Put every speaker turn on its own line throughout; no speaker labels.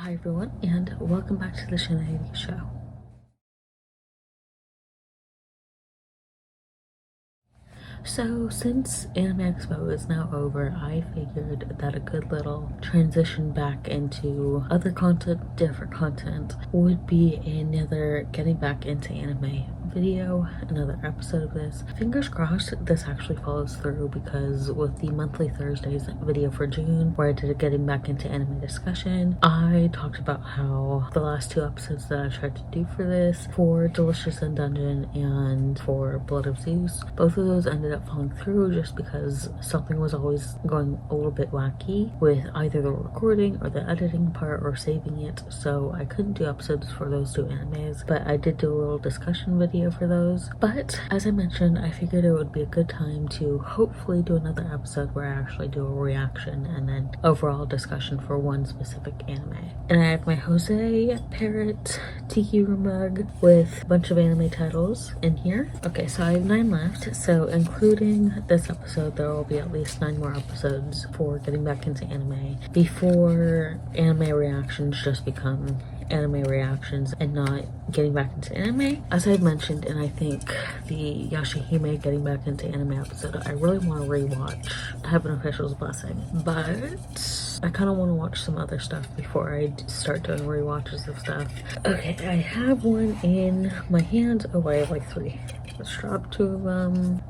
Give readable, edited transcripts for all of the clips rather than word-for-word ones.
Hi everyone, and welcome back to the Shenanigans Show. So since Anime Expo is now over, I figured that a good little transition back into other content, different content, would be another getting back into anime video, another episode of this. Fingers crossed this actually follows through, because with the monthly Thursdays video for June, where I did a getting back into anime discussion, I talked about how the last two episodes that I tried to do for this, for Delicious and Dungeon and for Blood of Zeus, both of those ended up falling through just because something was always going a little bit wacky with either the recording or the editing part or saving it, so I couldn't do episodes for those two animes, but I did do a little discussion video for those. But as I mentioned, I figured it would be a good time to hopefully do another episode where I actually do a reaction and then overall discussion for one specific anime. And I have my Jose Parrot Tiki Room mug with a bunch of anime titles in here. Okay, so I have 9 left, so including this episode, there will be at least 9 more episodes for getting back into anime before anime reactions just become anime reactions and not getting back into anime. As I've mentioned, and I think the Yashahime getting back into anime episode, I really want to rewatch Heaven Official's Blessing, but I kind of want to watch some other stuff before I start doing rewatches of stuff. Okay, I have one in my hand. Oh, I have like 3. Let's drop 2 of them.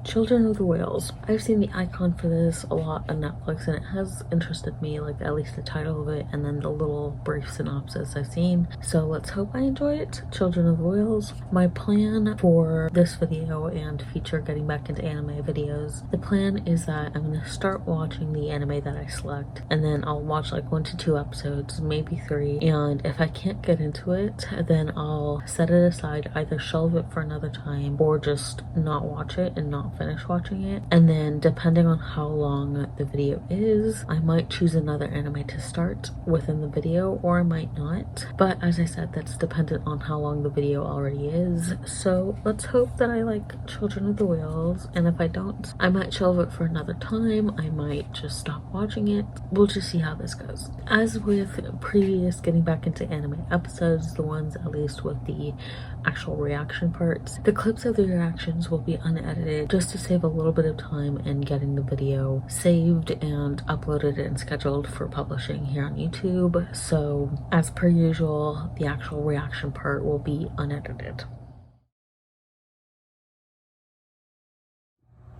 Children of the Whales. I've seen the icon for this a lot on Netflix and it has interested me, like at least the title of it and then the little brief synopsis I've seen. So let's hope I enjoy it. Children of the Whales. My plan for this video and future getting back into anime videos, the plan is that I'm going to start watching the anime that I select and then I'll watch like 1 to 2 episodes, maybe 3, and if I can't get into it, then I'll set it aside, either shelve it for another time or just not watch it and not finish watching it. And then depending on how long the video is, I might choose another anime to start within the video or I might not, but as I said, that's dependent on how long the video already is. So let's hope that I like Children of the Whales, and if I don't, I might shelve it for another time. I might just stop watching it. We'll just see how this goes. As with previous getting back into anime episodes, the ones at least with the actual reaction parts, the clips of the reactions will be unedited just to save a little bit of time in getting the video saved and uploaded and scheduled for publishing here on YouTube. So as per usual, the actual reaction part will be unedited.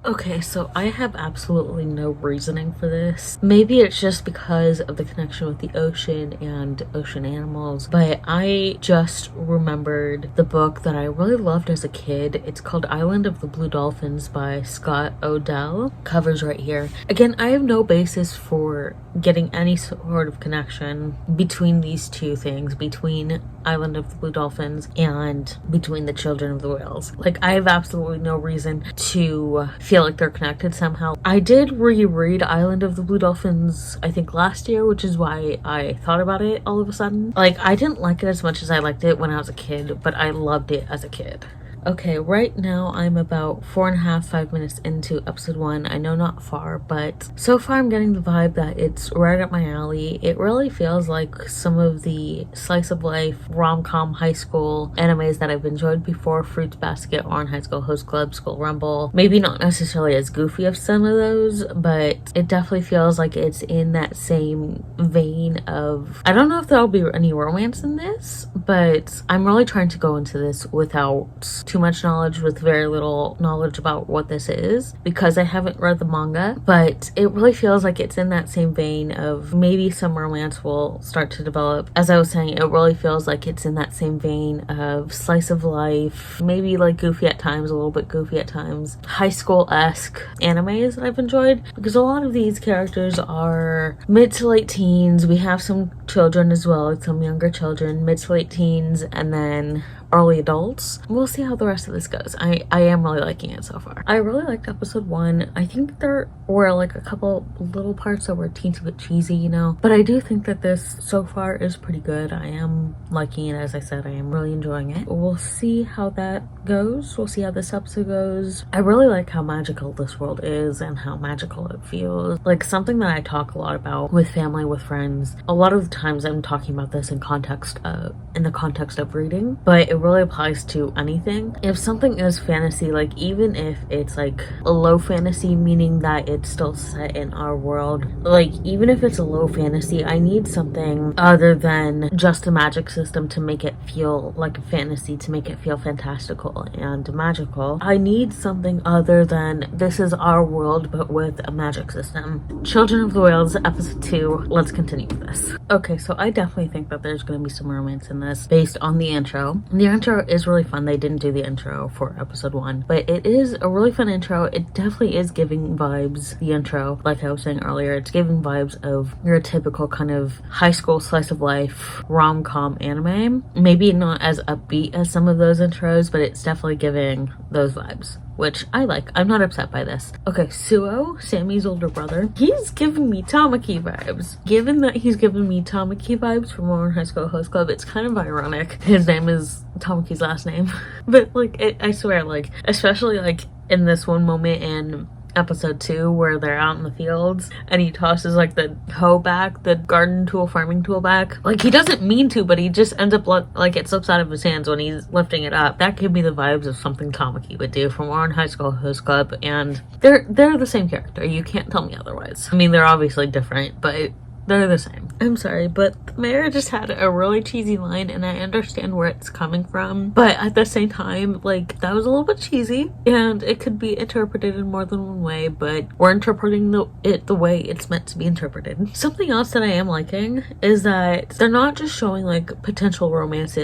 Okay, so I have absolutely no reasoning for this. Maybe it's just because of the connection with the ocean and ocean animals, but I just remembered the book that I really loved as a kid. It's called Island of the Blue Dolphins by Scott Odell. Covers right here. Again, I have no basis for getting any sort of connection between these two things, between Island of the Blue Dolphins and between the Children of the Whales. Like, I have absolutely no reason to feel like they're connected somehow. I did reread Island of the Blue Dolphins, I think last year, which is why I thought about it all of a sudden. Like, I didn't like it as much as I liked it when I was a kid, but I loved it as a kid. Okay, right now I'm about 4.5 minutes into episode 1. I know not far, but so far I'm getting the vibe that it's right up my alley. It really feels like some of the slice of life rom-com high school animes that I've enjoyed before, Fruits Basket, Ouran High School Host Club, School Rumble. Maybe not necessarily as goofy as some of those, but it definitely feels like it's in that same vein of, I don't know if there'll be any romance in this, but I'm really trying to go into this without too much knowledge, with very little knowledge about what this is, because I haven't read the manga, but it really feels like it's in that same vein of maybe some romance will start to develop. As I was saying, it really feels like it's in that same vein of slice of life, maybe like goofy at times, a little bit goofy at times, high school-esque animes that I've enjoyed, because a lot of these characters are mid to late teens. We have some children as well, like some younger children, mid to late teens, and then early adults. We'll see how the rest of this goes. I am really liking it so far. I really liked episode 1. I think there were like a couple little parts that were a teensy bit cheesy, you know, but I do think that this so far is pretty good. I am liking it. As I said, I am really enjoying it. We'll see how that goes. We'll see how this episode goes. I really like how magical this world is and how magical it feels. Like something that I talk a lot about with family, with friends. A lot of the times I'm talking about this in the context of reading, but it really applies to anything. If something is fantasy, like even if it's like a low fantasy, meaning that it's still set in our world, like even if it's a low fantasy, I need something other than just a magic system to make it feel like a fantasy, to make it feel fantastical and magical. I need something other than this is our world but with a magic system. Children of the Whales, episode 2. Let's continue with this. Okay, so I definitely think that there's going to be some romance in this based on the intro. The intro is really fun. They didn't do the intro for episode 1, but it is a really fun intro. It definitely is giving vibes, the intro, like I was saying earlier, it's giving vibes of your typical kind of high school slice of life rom-com anime. Maybe not as upbeat as some of those intros, but it's definitely giving those vibes, which I like. I'm not upset by this. Okay, Suo, Sammy's older brother, he's giving me Tamaki vibes. Given that he's giving me Tamaki vibes from Modern High School Host Club, it's kind of ironic. His name is Tamaki's last name. But like, I swear, like, especially like in this one moment in episode 2 where they're out in the fields and he tosses like the hoe back, the garden tool, farming tool back. Like he doesn't mean to, but he just ends up like it slips out of his hands when he's lifting it up. That gave me the vibes of something Tamaki would do from Modern High School Host Club, and they're the same character. You can't tell me otherwise. I mean, they're obviously different, but they're the same. I'm sorry, but the mayor just had a really cheesy line, and I understand where it's coming from, but at the same time, like, that was a little bit cheesy, and it could be interpreted in more than one way, but we're interpreting it the way it's meant to be interpreted. Something else that I am liking is that they're not just showing, like, potential romance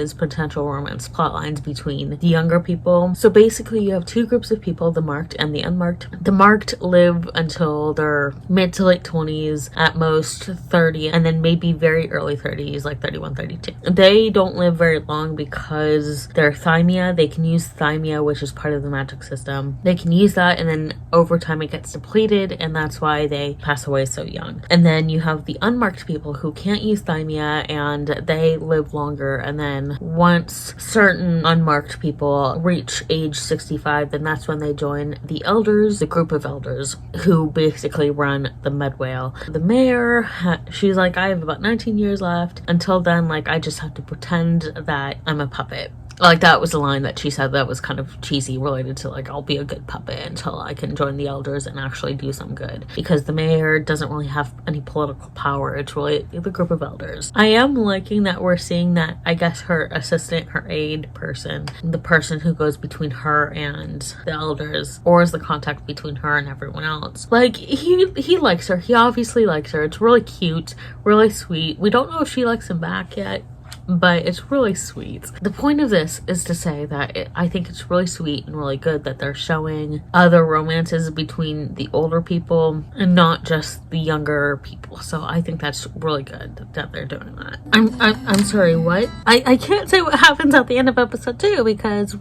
plot lines between the younger people. So basically, you have two groups of people, the marked and the unmarked. The marked live until their mid to late 20s, at most 30, and then maybe very early 30s, like 31, 32. They don't live very long because they're thymia. They can use thymia, which is part of the magic system. They can use that, and then over time it gets depleted, and that's why they pass away so young. And then you have the unmarked people who can't use thymia, and they live longer. And then once certain unmarked people reach age 65, then that's when they join the elders, the group of elders who basically run the Medwale. The mayor, she's like, I have about 19 years left. Until then, like, I just have to pretend that I'm a puppet. Like, that was a line that she said that was kind of cheesy, related to, like, I'll be a good puppet until I can join the elders and actually do some good. Because the mayor doesn't really have any political power. It's really the group of elders. I am liking that we're seeing that, I guess, her assistant, her aide person, the person who goes between her and the elders, or is the contact between her and everyone else. Like, he likes her. He obviously likes her. It's really cute, really sweet. We don't know if she likes him back yet, but it's really sweet. The point of this is to say that I think it's really sweet and really good that they're showing other romances between the older people and not just the younger people. So I think that's really good that they're doing that. I'm sorry, what? I can't say what happens at the end of episode 2 because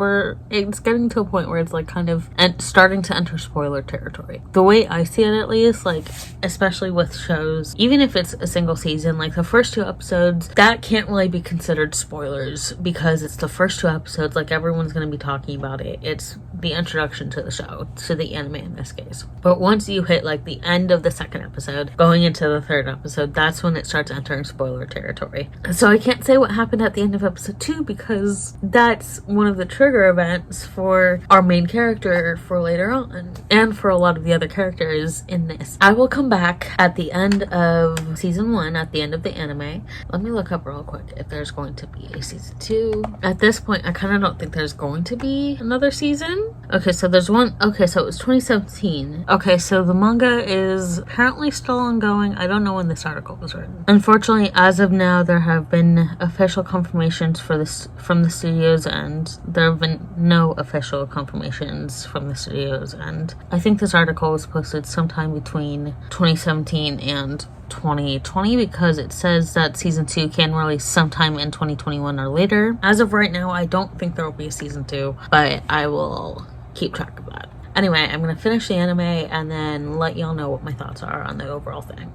it's getting to a point where it's like kind of starting to enter spoiler territory. The way I see it, at least, like, especially with shows, even if it's a single season, like the first 2 episodes, that can't really be considered spoilers because it's the first 2 episodes. Like, everyone's going to be talking about it. It's the introduction to the show, to the anime in this case. But once you hit like the end of the 2nd episode, going into the 3rd episode, that's when it starts entering spoiler territory. So I can't say what happened at the end of episode 2 because that's one of the trigger events for our main character for later on, and for a lot of the other characters in this. I will come back at the end of season 1, at the end of the anime. Let me look up real quick if there's going to be a season 2. At this point, I kind of don't think there's going to be another season. Okay, so there's one. Okay, so it was 2017. Okay, so the manga is apparently still ongoing. I don't know when this article was written. Unfortunately, as of now, there have been official confirmations for this from the studios, and there have been no official confirmations from the studios. And I think this article was posted sometime between 2017 and 2020 because it says that season 2 can release sometime in 2021 or later. As of right now, I don't think there will be a season 2, but I will keep track of that. Anyway, I'm gonna finish the anime and then let y'all know what my thoughts are on the overall thing.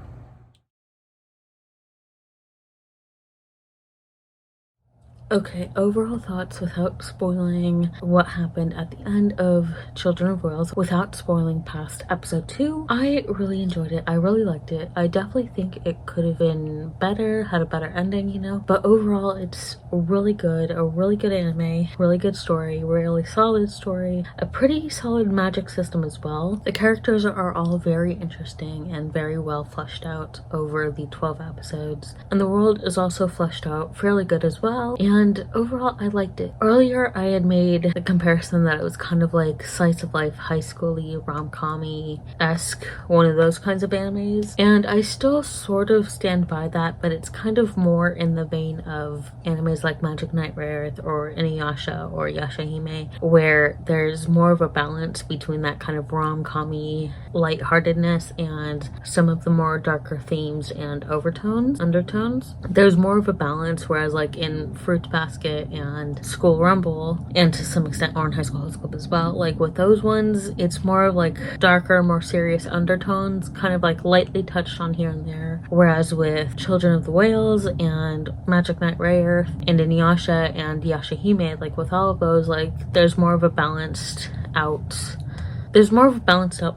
Okay, overall thoughts without spoiling what happened at the end of Children of Wales, without spoiling past episode 2. I really enjoyed it. I really liked it. I definitely think it could have been better, had a better ending, you know? But overall, it's really good. A really good anime, really good story, really solid story, a pretty solid magic system as well. The characters are all very interesting and very well fleshed out over the 12 episodes. And the world is also fleshed out fairly good as well. And overall, I liked it. Earlier, I had made the comparison that it was kind of like slice of life, high school-y, rom-com-y-esque, one of those kinds of animes. And I still sort of stand by that, but it's kind of more in the vein of animes like Magic Knight Rayearth or InuYasha or Yashahime, where there's more of a balance between that kind of rom-com-y lightheartedness and some of the more darker themes and undertones. There's more of a balance, whereas like in Fruit Basket and School Rumble, and to some extent Orange High School Host Club as well, like with those ones, it's more of like darker, more serious undertones, kind of like lightly touched on here and there. Whereas with Children of the Whales and Magic Knight Rayearth and InuYasha and Yashahime, like with all of those, like there's more of a balanced out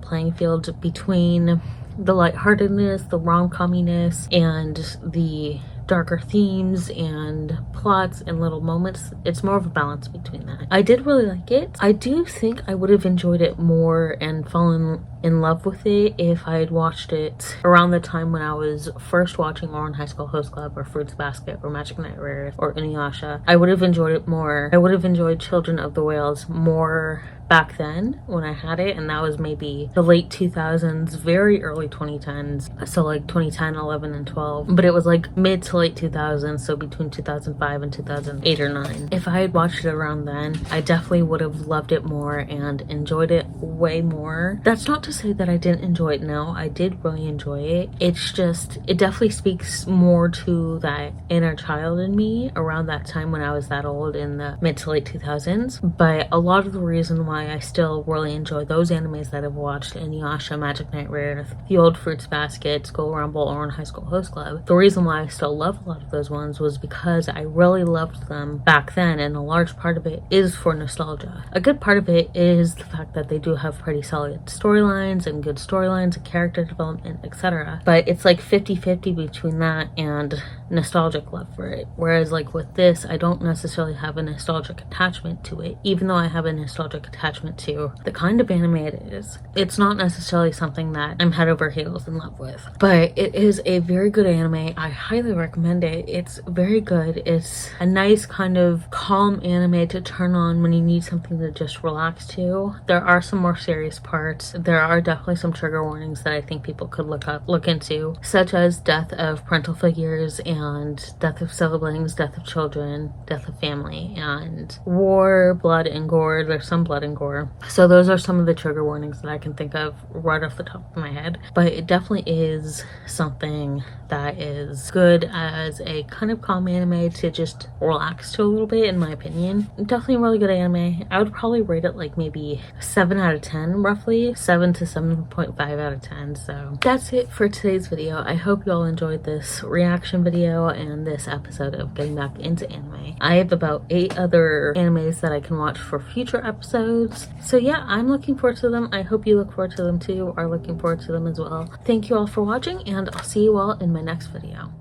playing field between the lightheartedness, the rom-comminess, and the darker themes and plots and little moments. It's more of a balance between that. I did really like it. I do think I would have enjoyed it more and fallen in love with it if I had watched it around the time when I was first watching Orange High School Host Club or Fruits Basket or Magic Knight Rayearth or InuYasha. I would have enjoyed it more. I would have enjoyed Children of the Whales more back then when I had it, and that was maybe the late 2000s, very early 2010s, so like 2010, 11, and 12, but it was like mid to late 2000s, so between 2005 and 2008 or 9. If I had watched it around then, I definitely would have loved it more and enjoyed it way more. That's not to say that I didn't enjoy it. No, I did really enjoy it. It's just, it definitely speaks more to that inner child in me around that time when I was that old in the mid to late 2000s, but a lot of the reason why I still really enjoy those animes that I've watched, InuYasha, Magic Knight Rayearth, the old Fruits Basket, School Rumble, Orange High School Host Club, the reason why I still love a lot of those ones was because I really loved them back then, and a large part of it is for nostalgia. A good part of it is the fact that they do have pretty solid storylines and good storylines and character development, etc. But it's like 50-50 between that and nostalgic love for it. Whereas like with this, I don't necessarily have a nostalgic attachment to it, even though I have a nostalgic attachment to the kind of anime it is. It's not necessarily something that I'm head over heels in love with, but it is a very good anime. I highly recommend it. It's very good. It's a nice kind of calm anime to turn on when you need something to just relax to. There are some more serious parts. There are definitely some trigger warnings that I think people could look into, such as death of parental figures and death of siblings, death of children, death of family, and war, blood, and gore. There's some blood and gore. So those are some of the trigger warnings that I can think of right off the top of my head. But it definitely is something that is good as a kind of calm anime to just relax to a little bit, in my opinion. Definitely a really good anime. I would probably rate it like maybe 7 out of 10, roughly 7 to 7.5 out of 10. So that's it for today's video. I hope you all enjoyed this reaction video and this episode of getting back into anime. I have about 8 other animes that I can watch for future episodes. So yeah, I'm looking forward to them. I hope you look forward to them too, are looking forward to them as well. Thank you all for watching, and I'll see you all in my next video.